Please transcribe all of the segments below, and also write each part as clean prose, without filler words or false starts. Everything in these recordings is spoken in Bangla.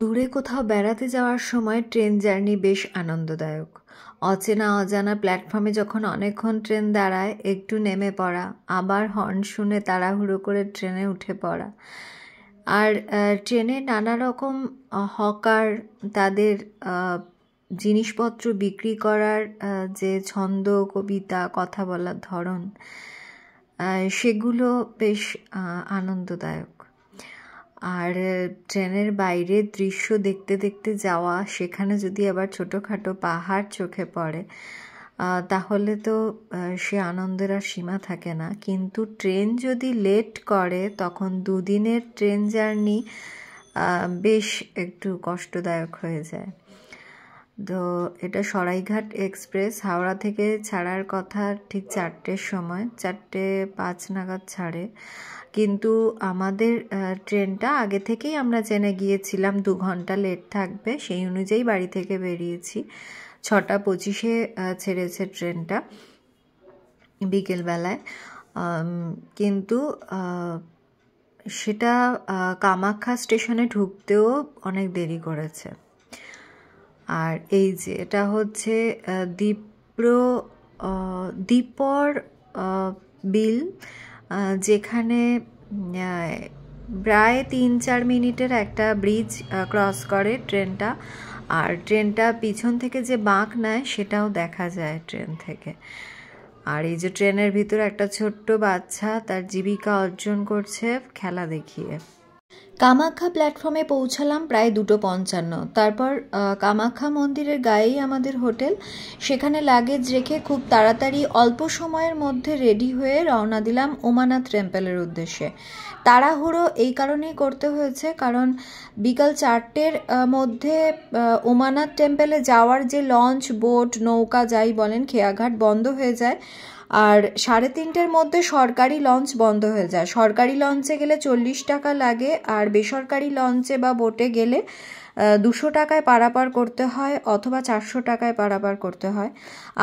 দূরে কোথাও বেড়াতে যাওয়ার সময় ট্রেন জার্নি বেশ আনন্দদায়ক। অচেনা অজানা প্ল্যাটফর্মে যখন অনেকক্ষণ ট্রেন দাঁড়ায়, একটু নেমে পড়া, আবার হর্ন শুনে তাড়াহুড়ো করে ট্রেনে উঠে পড়া। আর ট্রেনে নানা রকম হকার তাদের জিনিসপত্র বিক্রি করার যে ছন্দ, কবিতা, কথা বলার ধরন, সেগুলো বেশ আনন্দদায়ক। আর ট্রেনের বাইরের দৃশ্য দেখতে দেখতে যাওয়া, সেখানে যদি আবার ছোটোখাটো পাহাড় চোখে পড়ে, তাহলে তো সে আনন্দের আর সীমা থাকে না। কিন্তু ট্রেন যদি লেট করে, তখন দুদিনের ট্রেন জার্নি বেশ একটু কষ্টদায়ক হয়ে যায়। তো এটা সরাইঘাট এক্সপ্রেস, হাওড়া থেকে ছাড়ার কথা ঠিক 4টের সময়, 4:05 নাগাদ ছাড়ে। কিন্তু আমাদের ট্রেনটা আগে থেকেই আমরা জেনে গিয়েছিলাম 2 ঘন্টা লেট থাকবে, সেই অনুযায়ী বাড়ি থেকে বেরিয়েছি। 6:25-এ ছেড়েছে ট্রেনটা বিকেলবেলায়। কিন্তু সেটা কামাখ্যা স্টেশনে ঢুকতেও অনেক দেরি করেছে। আর এই যে এটা হচ্ছে দীপর বিল, যেখানে প্রায় 3-4 মিনিটের একটা ব্রিজ ক্রস করে ট্রেনটা। আর ট্রেনটা পিছন থেকে যে বাঁক নেয় সেটাও দেখা যায় ট্রেন থেকে। আর এই যে ট্রেনের ভিতরে একটা ছোট্ট বাচ্চা তার জীবিকা অর্জন করছে খেলা দেখিয়ে। কামাখ্যা প্ল্যাটফর্মে পৌঁছালাম প্রায় 2:55। তারপর কামাখ্যা মন্দিরের গায়েই আমাদের হোটেল। সেখানে লাগেজ রেখে খুব তাড়াতাড়ি অল্প সময়ের মধ্যে রেডি হয়ে রওনা দিলাম উমানাথ টেম্পলের উদ্দেশ্যে। তাড়াহুড়ো এই কারণেই করতে হয়েছে, কারণ বিকাল 4টের মধ্যে উমানাথ টেম্পলে যাওয়ার যে লঞ্চ, বোট, নৌকা যাই বলেন, খেয়াঘাট বন্ধ হয়ে যায়। আর 3:30-র মধ্যে সরকারি লঞ্চ বন্ধ হয়ে যায়। সরকারি লঞ্চে গেলে 40 টাকা লাগে, আর বেসরকারি লঞ্চে বা বোটে গেলে 200 টাকায় পারাপার করতে হয়, অথবা 400 টাকায় পারাপার করতে হয়।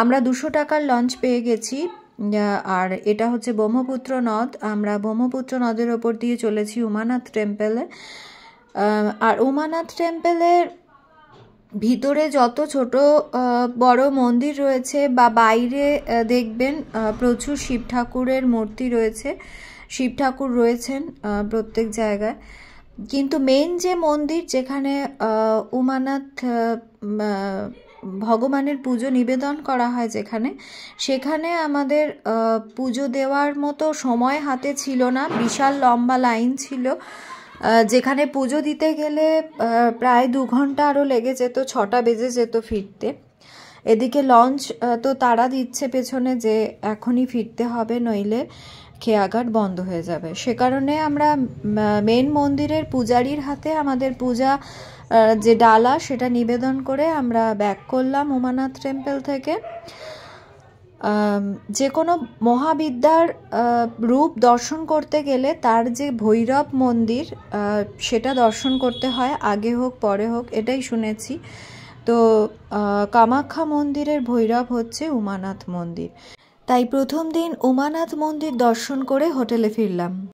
আমরা 200 টাকার লঞ্চ পেয়ে গেছি। আর এটা হচ্ছে ব্রহ্মপুত্র নদ। আমরা ব্রহ্মপুত্র নদের ওপর দিয়ে চলেছি উমানাথ টেম্পলে। আর উমানাথ টেম্পলের ভিতরে যত ছোট বড় মন্দির রয়েছে, বা বাইরে দেখবেন প্রচুর শিব ঠাকুরের মূর্তি রয়েছে, শিব ঠাকুর রয়েছেন প্রত্যেক জায়গায়। কিন্তু মেন যে মন্দির, যেখানে উমানাথ ভগবানের পুজো নিবেদন করা হয়, সেখানে আমাদের পুজো দেওয়ার মতো সময় হাতে ছিল না। বিশাল লম্বা লাইন ছিল, যেখানে পুজো দিতে গেলে প্রায় 2 ঘন্টা আরও লেগে যেত, 6টা বেজে যেত ফিরতে। এদিকে লঞ্চ তো তাড়া দিচ্ছে পেছনে যে এখনই ফিরতে হবে, নইলে খেয়াঘাট বন্ধ হয়ে যাবে। সে কারণে আমরা মেন মন্দিরের পূজারীর হাতে আমাদের পূজা যে ডালা, সেটা নিবেদন করে আমরা ব্যাক করলাম উমানাথ টেম্পল থেকে। যে কোনো মহাবিদ্যার রূপ দর্শন করতে গেলে তার যে ভৈরব মন্দির, সেটা দর্শন করতে হয়, আগে হোক পরে হোক, এটাই শুনেছি। তো কামাখ্যা মন্দিরের ভৈরব হচ্ছে উমানাথ মন্দির। তাই প্রথম দিন উমানাথ মন্দির দর্শন করে হোটেলে ফিরলাম।